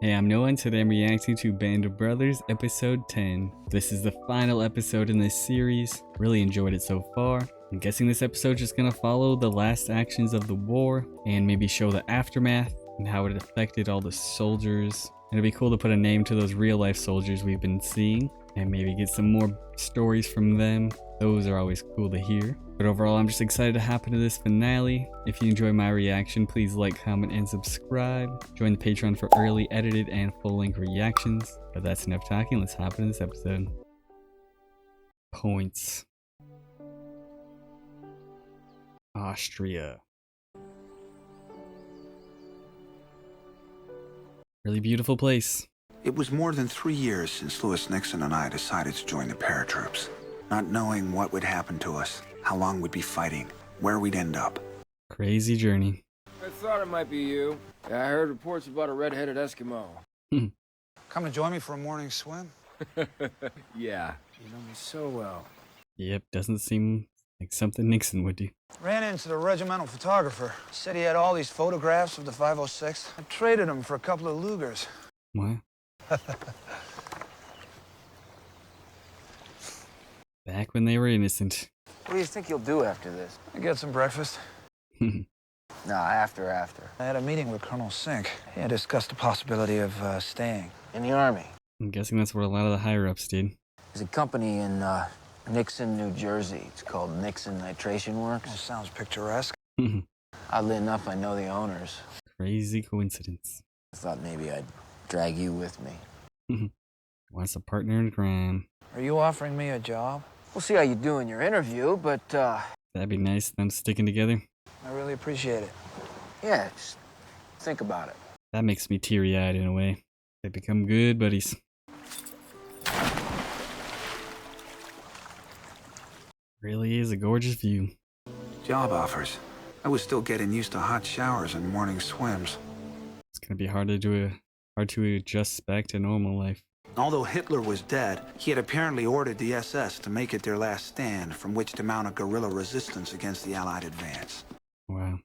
Hey, I'm Noah and today I'm reacting to Band of Brothers episode 10. This is the final episode in this series. Really enjoyed it so far. I'm guessing this episode is gonna follow the last actions of the war and maybe show the aftermath and how it affected all the soldiers. And it'd be cool to put a name to those real life soldiers we've been seeing and maybe get some more stories from them. Those are always cool to hear. But overall, I'm just excited to hop into this finale. If you enjoy my reaction, please like, comment, and subscribe. Join the Patreon for early, edited, and full-length reactions. But that's enough talking. Let's hop into this episode. Points. Austria. Really beautiful place. It was more than 3 years since Louis Nixon and I decided to join the paratroops, not knowing what would happen to us, how long we'd be fighting, where we'd end up. Crazy journey. I thought it might be you. I heard reports about a red-headed Eskimo. Come to join me for a morning swim? Yeah, you know me so well. Yep, doesn't seem like something Nixon would do. Ran into the regimental photographer. Said he had all these photographs of the 506. I traded them for a couple of Lugers. What? Back when they were innocent. What do you think you'll do after this? I get some breakfast. Nah, after. I had a meeting with Colonel Sink. He had discussed the possibility of staying. In the Army. I'm guessing that's what a lot of the higher-ups did. There's a company in Nixon, New Jersey. It's called Nixon Nitration That Works. sounds picturesque. Oddly enough, I know the owners. Crazy coincidence. I thought maybe I'd drag you with me. Wants a partner in crime. Are you offering me a job? We'll see how you do in your interview, but That'd be nice, them sticking together. I really appreciate it. yeah, just think about it. That makes me teary-eyed in a way. They become good buddies. Really is a gorgeous view. Job offers. I was still getting used to hot showers and morning swims. It's gonna be hard to adjust back to normal life. Although Hitler was dead, he had apparently ordered the SS to make it their last stand from which to mount a guerrilla resistance against the Allied advance. Wow.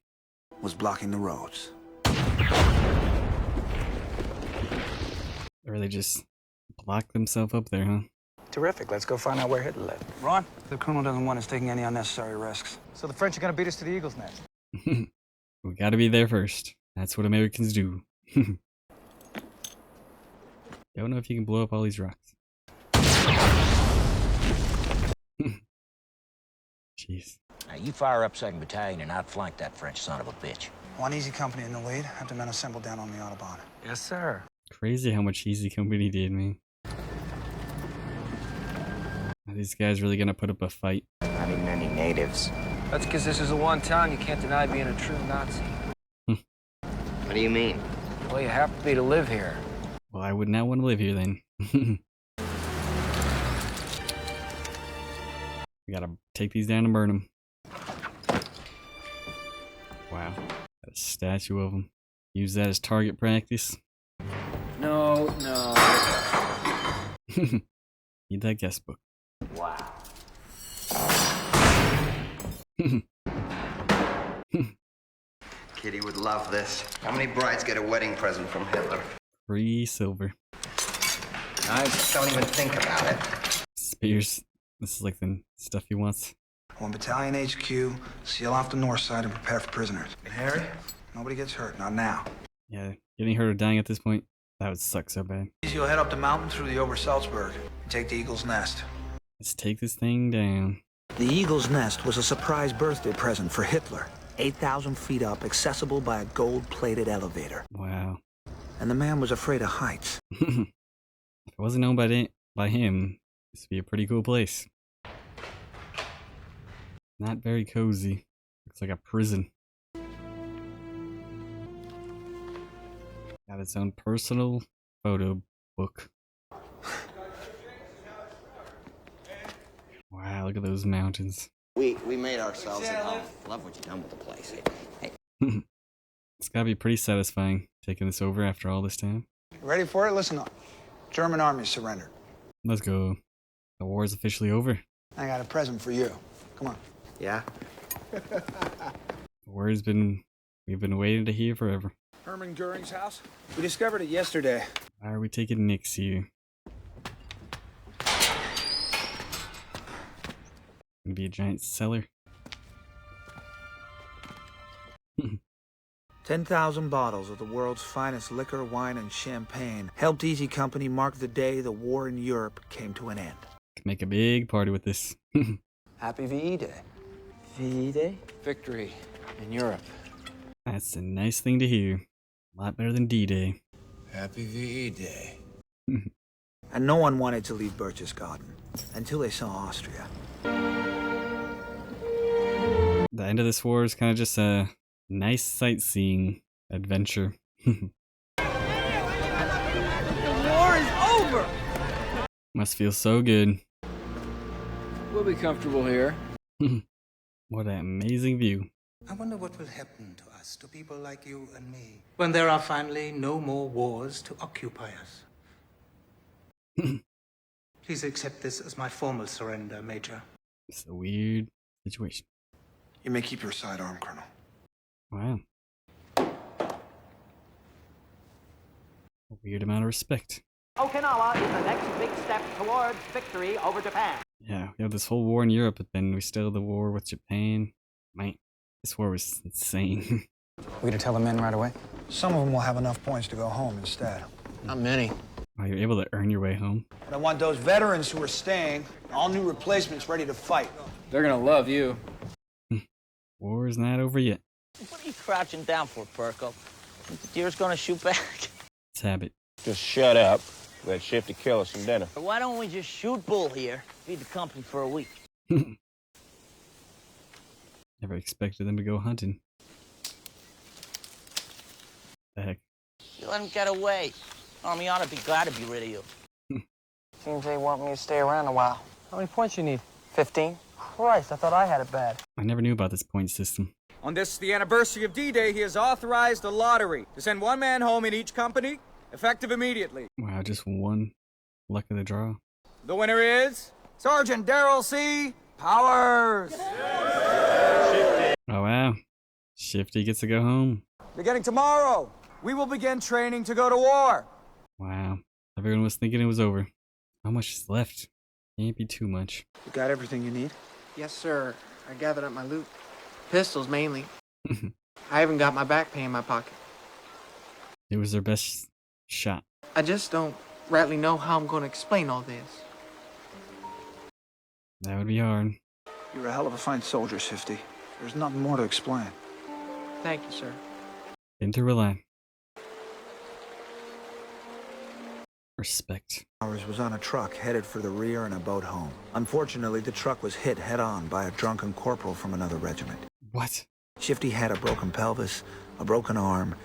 Was blocking the roads. Or they just blocked themselves up there, huh? Terrific. Let's go find out where Hitler lived. Ron, the colonel doesn't want us taking any unnecessary risks. So the French are going to beat us to the Eagle's Nest. We gotta be there first. That's what Americans do. Don't know if you can blow up all these rocks. Jeez. Now, you fire up 2nd Battalion and outflank that French son of a bitch. One easy company in the lead. Have the men assembled down on the Autobahn. Yes, sir. Crazy how much Easy Company did, man. Are these guys really gonna put up a fight? Not even any natives. That's because this is the one town you can't deny being a true Nazi. What do you mean? Well, you have to be to live here. Well, I would not want to live here then. We gotta take these down and burn them. Wow. Got a statue of them. Use that as target practice. No. Need that guest book. Wow. Kitty would love this. How many brides get a wedding present from Hitler? Free silver. I don't even think about it. Spears. This is like the stuff he wants. 1 Battalion HQ, seal off the north side and prepare for prisoners. And Harry, nobody gets hurt, not now. Yeah, getting hurt or dying at this point, that would suck so bad. You'll head up the mountain through the Ober-Salzberg and take the Eagle's Nest. Let's take this thing down. The Eagle's Nest was a surprise birthday present for Hitler. 8,000 feet up, accessible by a gold-plated elevator. Wow. And the man was afraid of heights. If it wasn't known by him, this would be a pretty cool place. Not very cozy. Looks like a prison. Got its own personal photo book. Wow, look at those mountains. We made ourselves at home. Love what you done with the place. Hey. It's gotta be pretty satisfying taking this over after all this time. Ready for it? Listen up. German army surrendered. Let's go. The war is officially over. I got a present for you. Come on. Yeah? The word's been, we've been waiting to hear forever. Herman Goering's house? We discovered it yesterday. Why are we taking Nix here? Gonna be a giant cellar. 10,000 bottles of the world's finest liquor, wine, and champagne helped Easy Company mark the day the war in Europe came to an end. Could make a big party with this. Happy VE Day. VE Day? Victory in Europe. That's a nice thing to hear. A lot better than D-Day. Happy VE Day. And no one wanted to leave Berchtesgaden until they saw Austria. The end of this war is kind of just a nice sightseeing adventure. The war is over! Must feel so good. We'll be comfortable here. What an amazing view. I wonder what will happen to us, to people like you and me, when there are finally no more wars to occupy us. Please accept this as my formal surrender, Major. It's a weird situation. You may keep your sidearm, Colonel. Wow. A weird amount of respect. Okinawa is the next big step towards victory over Japan. Yeah, we have this whole war in Europe, but then we still have the war with Japan. Man, this war was insane. We gonna tell the men right away? Some of them will have enough points to go home instead. Not many. Wow, you're able to earn your way home. But I want those veterans who are staying, all new replacements ready to fight. They're gonna love you. War is not over yet. What are you crouching down for, Perko? Think the deer's gonna shoot back? It's habit. Just shut up. Let Shifty kill us some dinner. Why don't we just shoot bull here, feed the company for a week? Never expected them to go hunting. The heck? You let him get away. Army ought to be glad to be rid of you. Seems they want me to stay around a while. How many points you need? 15? Christ, I thought I had it bad. I never knew about this point system. On this, the anniversary of D-Day, he has authorized a lottery to send one man home in each company, effective immediately. Wow, just one luck of the draw. The winner is Sergeant Daryl C. Powers. Oh wow. Shifty gets to go home. Beginning tomorrow, we will begin training to go to war. Wow. Everyone was thinking it was over. How much is left? Can't be too much. You got everything you need? Yes, sir. I gathered up my loot. Pistols, mainly. I even got my back pay in my pocket. It was their best shot. I just don't rightly know how I'm going to explain all this. That would be hard. You're a hell of a fine soldier, Shifty. There's nothing more to explain. Thank you, sir. Been through a lot. Respect. Ours was on a truck headed for the rear and a boat home. Unfortunately, the truck was hit head-on by a drunken corporal from another regiment. What? Shifty had a broken pelvis, a broken arm,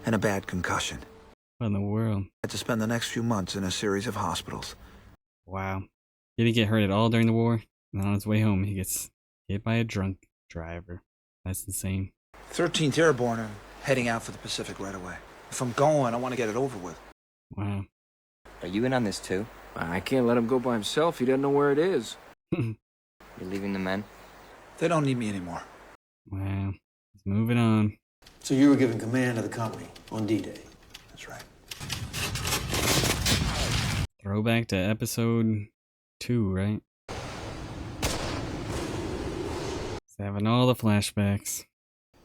and a bad concussion. What in the world? Had to spend the next few months in a series of hospitals. Wow. He didn't get hurt at all during the war, and on his way home, he gets hit by a drunk driver. That's insane. 13th Airborne are heading out for the Pacific right away. If I'm going, I want to get it over with. Wow. Are you in on this too? I can't let him go by himself. He doesn't know where it is. You're leaving the men? They don't need me anymore. Wow. He's moving on. So you were given command of the company on D-Day. That's right. Throwback to episode 2, right? He's having all the flashbacks.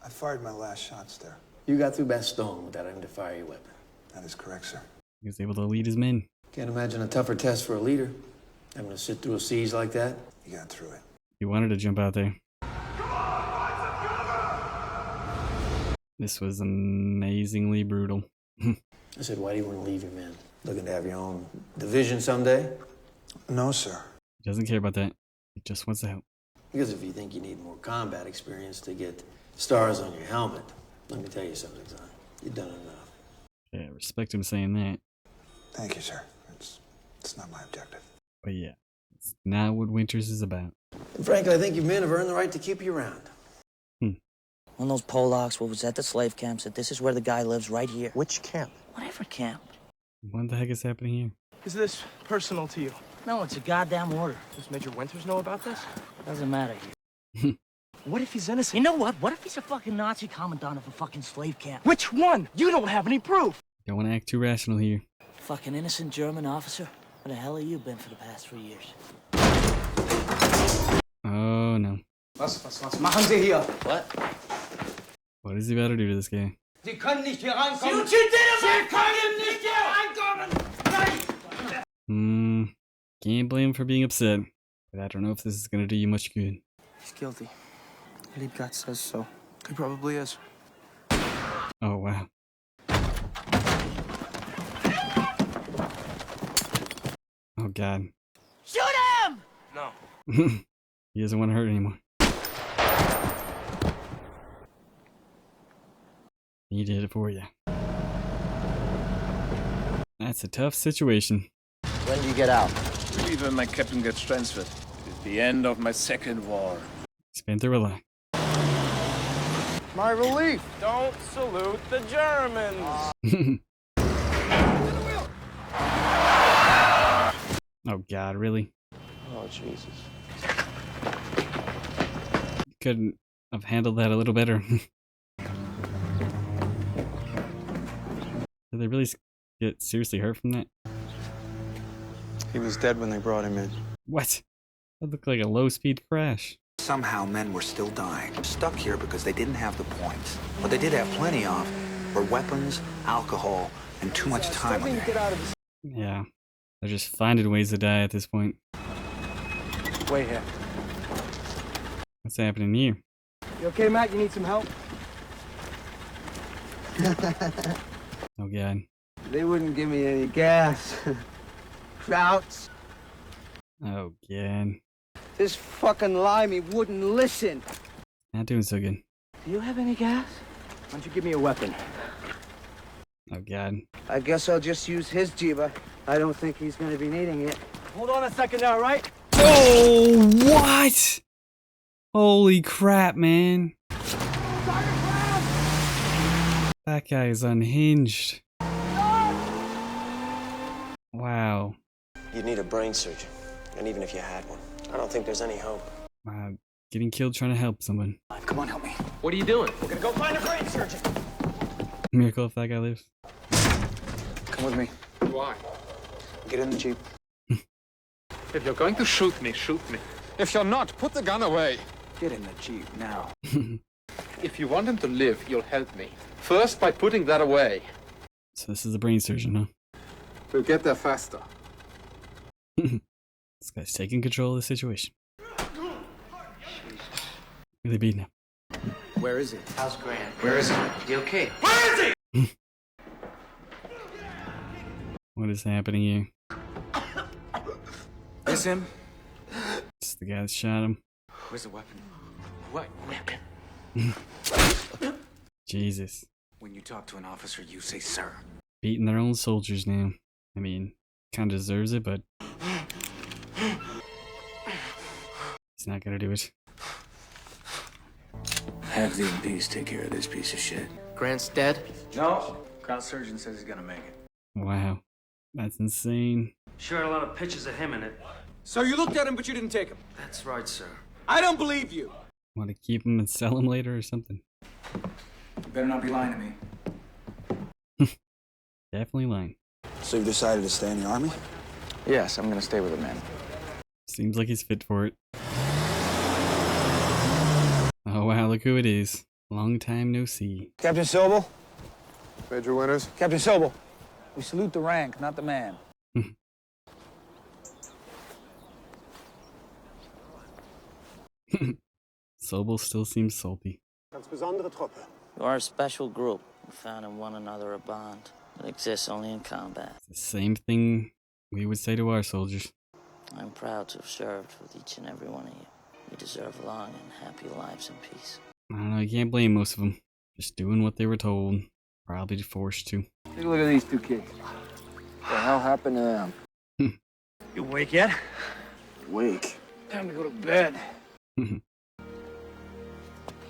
I fired my last shots there. You got through Bastogne without having to fire your weapon. That is correct, sir. He was able to lead his men. Can't imagine a tougher test for a leader. Having to sit through a siege like that. You got through it. He wanted to jump out there. This was amazingly brutal. I said, why do you want to leave your men? Looking to have your own division someday? No, sir. He doesn't care about that. He just wants to help. Because if you think you need more combat experience to get stars on your helmet, let me tell you something, son. You've done enough. Yeah, respect him saying that. Thank you, sir. It's not my objective. But yeah, it's not what Winters is about. And frankly, I think you men have earned the right to keep you around. One of those Polacks what was at the slave camp said this is where the guy lives, right here. Which camp? Whatever camp. What the heck is happening here? Is this personal to you? No, it's a goddamn order. Does Major Winters know about this? Doesn't matter. What if he's innocent? You know what? What if he's a fucking Nazi commandant of a fucking slave camp? Which one? You don't have any proof. Don't want to act too rational here. Fucking innocent German officer? Where the hell have you been for the past 3 years? Oh no. Was machen Sie hier? What? What is he about to do to this guy? Sie können nicht hier reinkommen. Sie können nicht hier reinkommen. Can't blame him for being upset. But I don't know if this is gonna do you much good. He's guilty. Liebgott says so. He probably is. Oh wow. Oh god. Shoot him! No. He doesn't want to hurt anymore. He did it for you. That's a tough situation. When do you get out? Leave when my captain gets transferred. It's the end of my second war. He's been through a lot. My relief. Don't salute the Germans. Oh god, really? Oh Jesus. Couldn't have handled that a little better. Did they really get seriously hurt from that? He was dead when they brought him in. What? That looked like a low-speed crash. Somehow men were still dying, stuck here because they didn't have the points. What they did have plenty of were weapons, alcohol, and too much time on their hands. Yeah. They're just finding ways to die at this point. Wait here. What's happening here? You okay, Matt? You need some help? Oh god. They wouldn't give me any gas. Krauts. Oh god. This fucking limey wouldn't listen. Not doing so good. Do you have any gas? Why don't you give me a weapon? Oh god. I guess I'll just use his Jeeba. I don't think he's gonna be needing it. Hold on a second now, right? Oh, what? Holy crap, man. That guy is unhinged. Wow. You'd need a brain surgeon. And even if you had one, I don't think there's any hope. Wow. Getting killed trying to help someone. Come on, help me. What are you doing? We're gonna go find a brain surgeon. Miracle if that guy lives. Come with me. Why? Get in the Jeep. If you're going to shoot me, shoot me. If you're not, put the gun away. Get in the Jeep now. If you want him to live, you'll help me. First, by putting that away. So this is the brain surgeon, huh? We'll get there faster. This guy's taking control of the situation. Really beating him. Where is he? How's Grant? Where is he? Is he okay? What is happening here? Is him? It's the guy that shot him. Where's the weapon? What weapon? Jesus. When you talk to an officer, you say sir. Beating their own soldiers now. I mean, kinda deserves it, but he's not gonna do it. Have the MPs take care of this piece of shit. Grant's dead? No. Crown surgeon says he's gonna make it. Wow. That's insane. Sure had a lot of pictures of him in it. So you looked at him, but you didn't take him? That's right, sir. I don't believe you. Want to keep him and sell him later or something? You better not be lying to me. Definitely lying. So you've decided to stay in the army? Yes, I'm gonna stay with the men. Seems like he's fit for it. Oh wow, look who it is. Long time no see. Captain Sobel? Major Winters? Captain Sobel. We salute the rank, not the man. Sobel still seems salty. You are a special group. We found in one another a bond that exists only in combat. It's the same thing we would say to our soldiers. I'm proud to have served with each and every one of you. You deserve long and happy lives in peace. I don't know, you can't blame most of them. Just doing what they were told. Probably forced to. Take a look at these two kids. What the hell happened to them? You awake yet? Wake. Time to go to bed.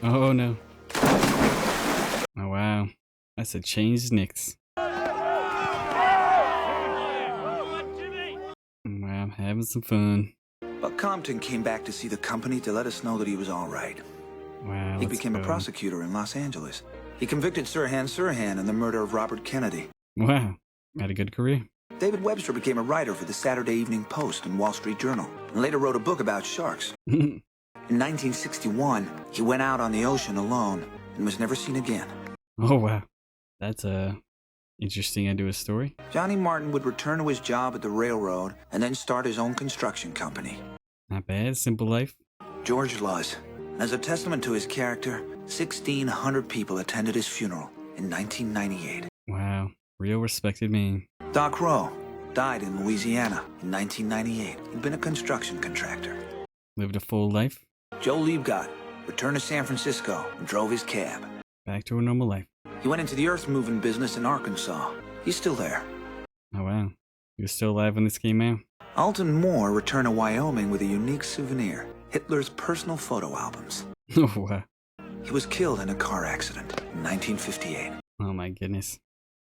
Oh no. Oh wow. That's a changed Knicks. Wow, having some fun. But Compton came back to see the company to let us know that he was all right. Wow. He let's became a go. prosecutor in Los Angeles. He convicted Sirhan Sirhan in the murder of Robert Kennedy. Wow. Had a good career. David Webster became a writer for the Saturday Evening Post and Wall Street Journal, and later wrote a book about sharks. In 1961, he went out on the ocean alone and was never seen again. Oh, wow. That's interesting end to a story. Johnny Martin would return to his job at the railroad and then start his own construction company. Not bad. Simple life. George Luz. As a testament to his character, 1,600 people attended his funeral in 1998. Wow. Real respected man. Doc Rowe died in Louisiana in 1998. He'd been a construction contractor. Lived a full life. Joe Liebgott returned to San Francisco and drove his cab. Back to a normal life. He went into the earth-moving business in Arkansas. He's still there. Oh, wow. He was still alive when this came out. Alton Moore returned to Wyoming with a unique souvenir, Hitler's personal photo albums. Oh, wow. He was killed in a car accident in 1958. Oh, my goodness.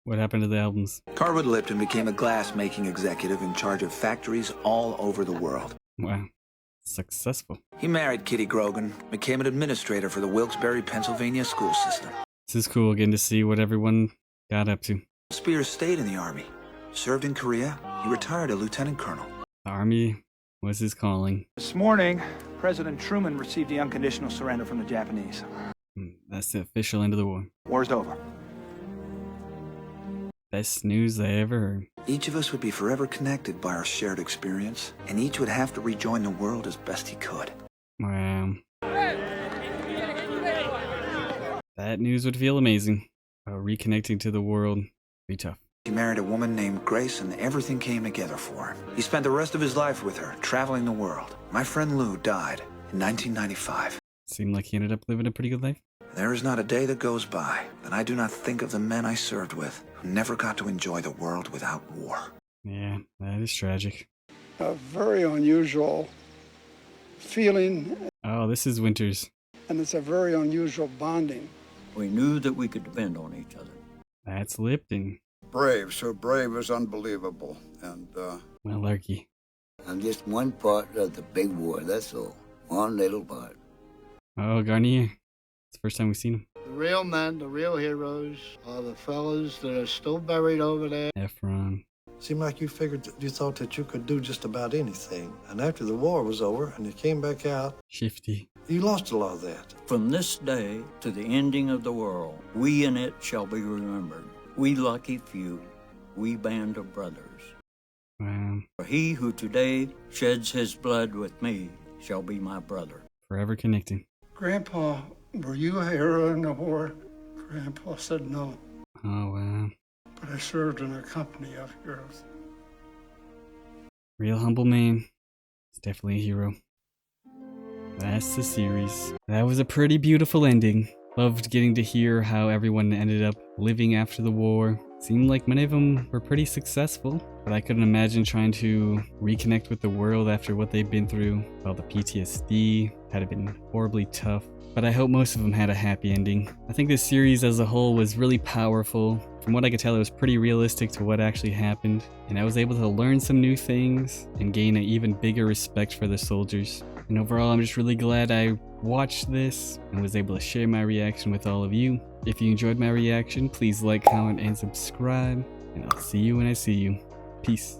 What happened to the albums? Carwood Lipton became a glass-making executive in charge of factories all over the world. Wow. Successful. He married Kitty Grogan, became an administrator for the Wilkes-Barre, Pennsylvania school system. This is cool getting to see what everyone got up to. Spears stayed in the Army, served in Korea. He retired a lieutenant colonel. The Army was his calling. This morning, President Truman received the unconditional surrender from the Japanese. That's the official end of the war. War's over. Best news I ever heard. Each of us would be forever connected by our shared experience, and each would have to rejoin the world as best he could. Wow. That news would feel amazing. Reconnecting to the world would be tough. He married a woman named Grace, and everything came together for him. He spent the rest of his life with her, traveling the world. My friend Lou died in 1995. Seemed like he ended up living a pretty good life. There is not a day that goes by that I do not think of the men I served with who never got to enjoy the world without war. Yeah, that is tragic. A very unusual feeling. Oh, this is Winters. And it's a very unusual bonding. We knew that we could depend on each other. That's Lipton. Brave, so brave is unbelievable. And, Malarkey. I'm just one part of the big war, that's all. One little part. Oh, Garnier. It's the first time we've seen him. The real men, the real heroes, are the fellas that are still buried over there. Efron. Seemed like you thought that you could do just about anything. And after the war was over and you came back out, Shifty. You lost a lot of that. From this day to the ending of the world, we in it shall be remembered. We lucky few, we band of brothers. Wow. For he who today sheds his blood with me shall be my brother. Forever connecting. Grandpa, were you a hero in the war? Grandpa said no. Oh, wow. But I served in a company of heroes. Real humble man. He's definitely a hero. That's the series. That was a pretty beautiful ending. Loved getting to hear how everyone ended up living after the war. Seemed like many of them were pretty successful, but I couldn't imagine trying to reconnect with the world after what they've been through. Well, the PTSD had been horribly tough, but I hope most of them had a happy ending. I think this series as a whole was really powerful. From what I could tell, it was pretty realistic to what actually happened, and I was able to learn some new things and gain an even bigger respect for the soldiers. And overall, I'm just really glad I watched this and was able to share my reaction with all of you. If you enjoyed my reaction, please like, comment, and subscribe. And I'll see you when I see you. Peace.